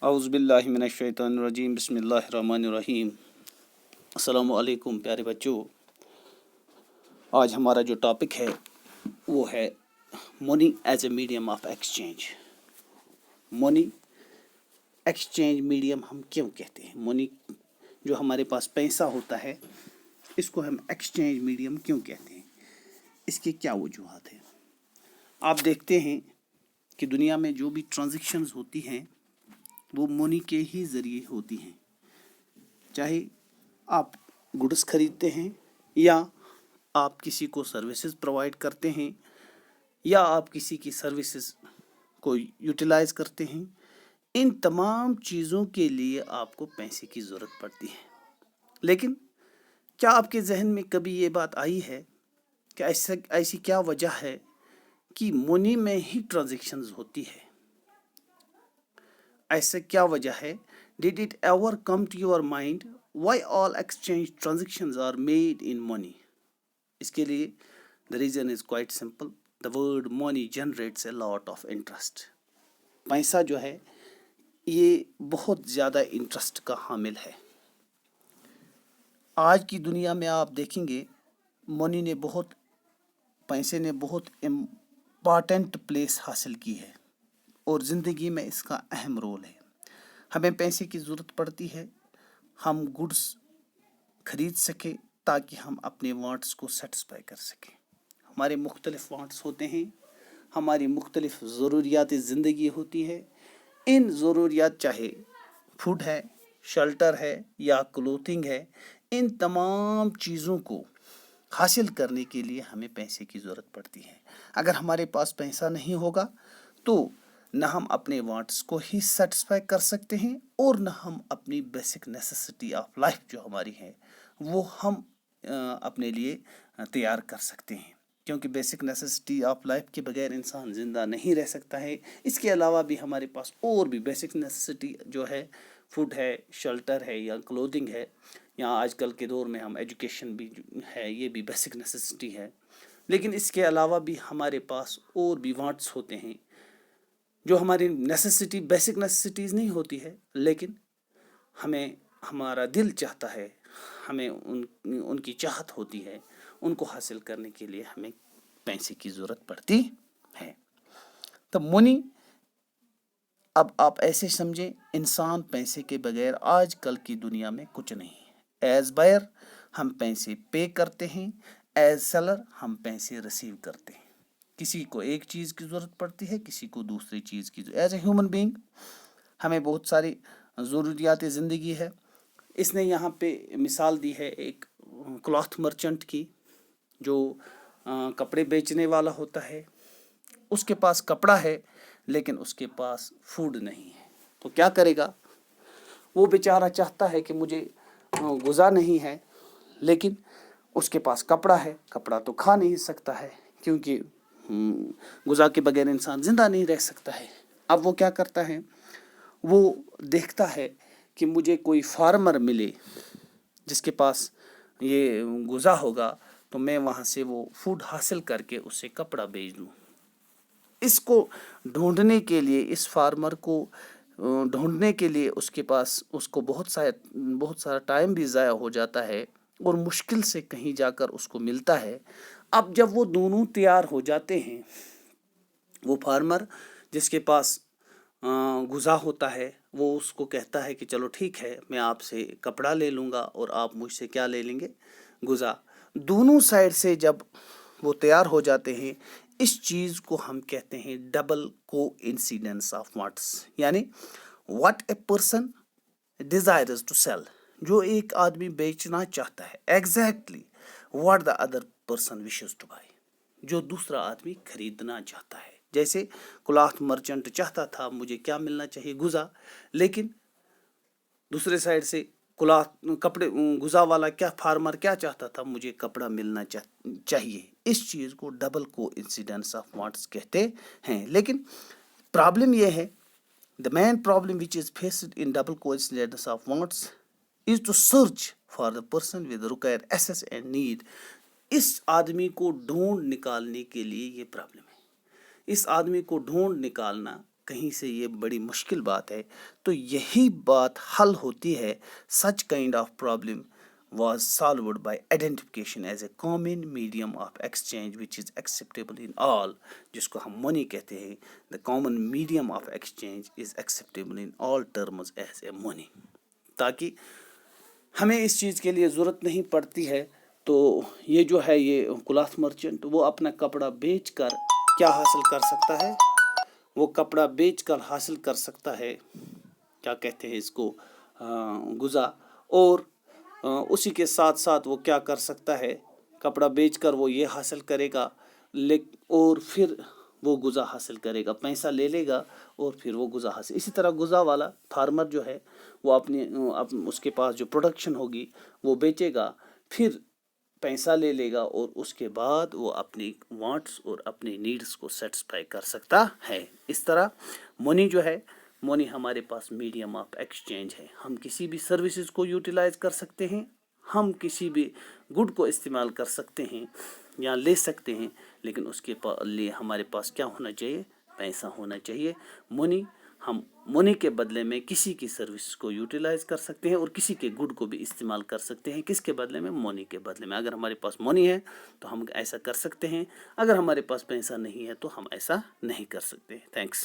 اعوذ باللہ من الشیطان الرجیم، بسم اللہ الرحمن الرحیم۔ السلام علیکم پیارے بچوں۔ آج ہمارا جو ٹاپک ہے وہ ہے money as a medium of exchange. Money exchange medium ہم کیوں کہتے ہیں؟ منی جو ہمارے پاس پیسہ ہوتا ہے اس کو ہم ایکسچینج میڈیم کیوں کہتے ہیں؟ اس کی کیا وجوہات ہیں؟ آپ دیکھتے ہیں کہ دنیا میں جو بھی ٹرانزیکشنز ہوتی ہیں وہ منی کے ہی ذریعے ہوتی ہیں، چاہے آپ گڈس خریدتے ہیں یا آپ کسی کو سروسز پرووائڈ کرتے ہیں یا آپ کسی کی سروسز کو یوٹیلائز کرتے ہیں، ان تمام چیزوں کے لیے آپ کو پیسے کی ضرورت پڑتی ہے۔ لیکن کیا آپ کے ذہن میں کبھی یہ بات آئی ہے کہ ایسی کیا وجہ ہے کہ منی میں ہی ٹرانزیکشنز ہوتی ہے؟ ایسا کیا وجہ ہے؟ Did it ever come to your mind why all exchange transactions are made in money؟ اس کے لیے the reason is quite simple. The word money generates a lot of interest. پیسہ جو ہے یہ بہت زیادہ انٹرسٹ کا حامل ہے۔ آج کی دنیا میں آپ دیکھیں گے پیسے نے بہت امپارٹنٹ پلیس حاصل کی ہے اور زندگی میں اس کا اہم رول ہے۔ ہمیں پیسے کی ضرورت پڑتی ہے، ہم گڈس خرید سکیں تاکہ ہم اپنے وانٹس کو سیٹسفائی کر سکیں۔ ہمارے مختلف وانٹس ہوتے ہیں، ہماری مختلف ضروریات زندگی ہوتی ہے۔ ان ضروریات چاہے فوڈ ہے، شیلٹر ہے یا کلوتھنگ ہے، ان تمام چیزوں کو حاصل کرنے کے لیے ہمیں پیسے کی ضرورت پڑتی ہے۔ اگر ہمارے پاس پیسہ نہیں ہوگا تو نہ ہم اپنے وانٹس کو ہی سیٹسفائی کر سکتے ہیں اور نہ ہم اپنی بیسک نیسیسٹی آف لائف جو ہماری ہے وہ ہم اپنے لیے تیار کر سکتے ہیں، کیونکہ بیسک نیسیسٹی آف لائف کے بغیر انسان زندہ نہیں رہ سکتا ہے۔ اس کے علاوہ بھی ہمارے پاس اور بھی بیسک نیسیسٹی جو ہے، فوڈ ہے، شیلٹر ہے یا کلودنگ ہے، یا آج کل کے دور میں ہم ایجوکیشن بھی ہے، یہ بھی بیسک نیسیسٹی ہے۔ لیکن اس کے علاوہ بھی ہمارے پاس اور بھی وانٹس ہوتے ہیں جو ہماری نیسیسٹی بیسک نیسیسٹیز نہیں ہوتی ہے، لیکن ہمارا دل چاہتا ہے، ہمیں ان کی چاہت ہوتی ہے، ان کو حاصل کرنے کے لیے ہمیں پیسے کی ضرورت پڑتی ہے۔ تو منی، اب آپ ایسے سمجھیں، انسان پیسے کے بغیر آج کل کی دنیا میں کچھ نہیں ہے۔ ایز بائر ہم پیسے پے کرتے ہیں، ایز سیلر ہم پیسے ریسیو کرتے ہیں۔ کسی کو ایک چیز کی ضرورت پڑتی ہے، کسی کو دوسری چیز کی۔ ایز اے ہیومن بینگ ہمیں بہت ساری ضروریات زندگی ہے۔ اس نے یہاں پہ مثال دی ہے ایک کلاتھ مرچنٹ کی، جو کپڑے بیچنے والا ہوتا ہے۔ اس کے پاس کپڑا ہے لیکن اس کے پاس فوڈ نہیں ہے، تو کیا کرے گا؟ وہ بیچارہ چاہتا ہے کہ مجھے غذا نہیں ہے، لیکن اس کے پاس کپڑا ہے، کپڑا تو کھا نہیں سکتا ہے کیونکہ غذا کے بغیر انسان زندہ نہیں رہ سکتا ہے۔ اب وہ کیا کرتا ہے؟ وہ دیکھتا ہے کہ مجھے کوئی فارمر ملے جس کے پاس یہ غذا ہوگا تو میں وہاں سے وہ فوڈ حاصل کر کے اسے کپڑا بیچ دوں۔ اس کو ڈھونڈنے کے لیے، اس فارمر کو ڈھونڈنے کے لیے اس کو بہت سارا ٹائم بھی ضائع ہو جاتا ہے اور مشکل سے کہیں جا کر اس کو ملتا ہے۔ اب جب وہ دونوں تیار ہو جاتے ہیں، وہ فارمر جس کے پاس غذا ہوتا ہے وہ اس کو کہتا ہے کہ چلو ٹھیک ہے، میں آپ سے کپڑا لے لوں گا اور آپ مجھ سے کیا لے لیں گے؟ غذا۔ دونوں سائڈ سے جب وہ تیار ہو جاتے ہیں، اس چیز کو ہم کہتے ہیں ڈبل کو انسیڈنس آف وانٹس، یعنی what a person desires to sell, جو ایک آدمی بیچنا چاہتا ہے، exactly what the other person wishes to buy, جو دوسرا آدمی خریدنا چاہتا ہے۔ جیسے کلاتھ مرچنٹ چاہتا تھا مجھے کیا ملنا چاہیے؟ غذا، لیکن دوسرے سائڈ سے غذا والا فارمر کیا چاہتا تھا؟ مجھے کپڑا ملنا چاہیے۔ اس چیز کو ڈبل کو انسیڈنس آف وانٹس کہتے ہیں۔ لیکن پرابلم یہ ہے، the main problem which is faced in double coincidence of wants is to search for the person with required access and need۔ اس آدمی کو ڈھونڈ نکالنے کے لیے یہ پرابلم ہے۔ اس آدمی کو ڈھونڈ نکالنا کہیں سے یہ بڑی مشکل بات ہے. تو یہی بات حل ہوتی ہے. Such kind of problem was solved by identification as a common medium of exchange which is acceptable in all, جس کو ہم money کہتے ہیں. The common medium of exchange is acceptable in all terms as a money. تاکہ ہمیں اس چیز کے لیے ضرورت نہیں پڑتی ہے. تو یہ جو ہے یہ کلاتھ مرچنٹ وہ اپنا کپڑا بیچ کر کیا حاصل کر سکتا ہے؟ وہ کپڑا بیچ کر حاصل کر سکتا ہے کیا کہتے ہیں اس کو غذا. اور اسی کے ساتھ ساتھ وہ کیا کر سکتا ہے؟ کپڑا بیچ کر وہ یہ حاصل کرے گا اور پھر وہ غذا حاصل کرے گا. پیسہ لے لے گا اور پھر وہ غذا حاصل. اسی طرح غذا والا فارمر جو ہے وہ اس کے پاس جو پروڈکشن ہوگی وہ بیچے گا، پھر پیسہ لے لے گا اور اس کے بعد وہ اپنی وانٹس اور اپنی نیڈس کو سیٹسفائی کر سکتا ہے. اس طرح منی جو ہے، منی ہمارے پاس میڈیم آف ایکسچینج ہے. ہم کسی بھی سروسز کو یوٹیلائز کر سکتے ہیں، ہم کسی بھی گڈ کو استعمال کر سکتے ہیں یا لے سکتے ہیں، لیکن اس کے لیے ہمارے پاس کیا ہونا چاہیے؟ پیسہ ہونا چاہیے. منی، ہم منی کے بدلے میں کسی کی سروس کو یوٹیلائز کر سکتے ہیں اور کسی کے گڈ کو بھی استعمال کر سکتے ہیں. کس کے بدلے میں؟ منی کے بدلے میں. اگر ہمارے پاس منی ہے تو ہم ایسا کر سکتے ہیں، اگر ہمارے پاس پیسہ نہیں ہے تو ہم ایسا نہیں کر سکتے. تھینکس.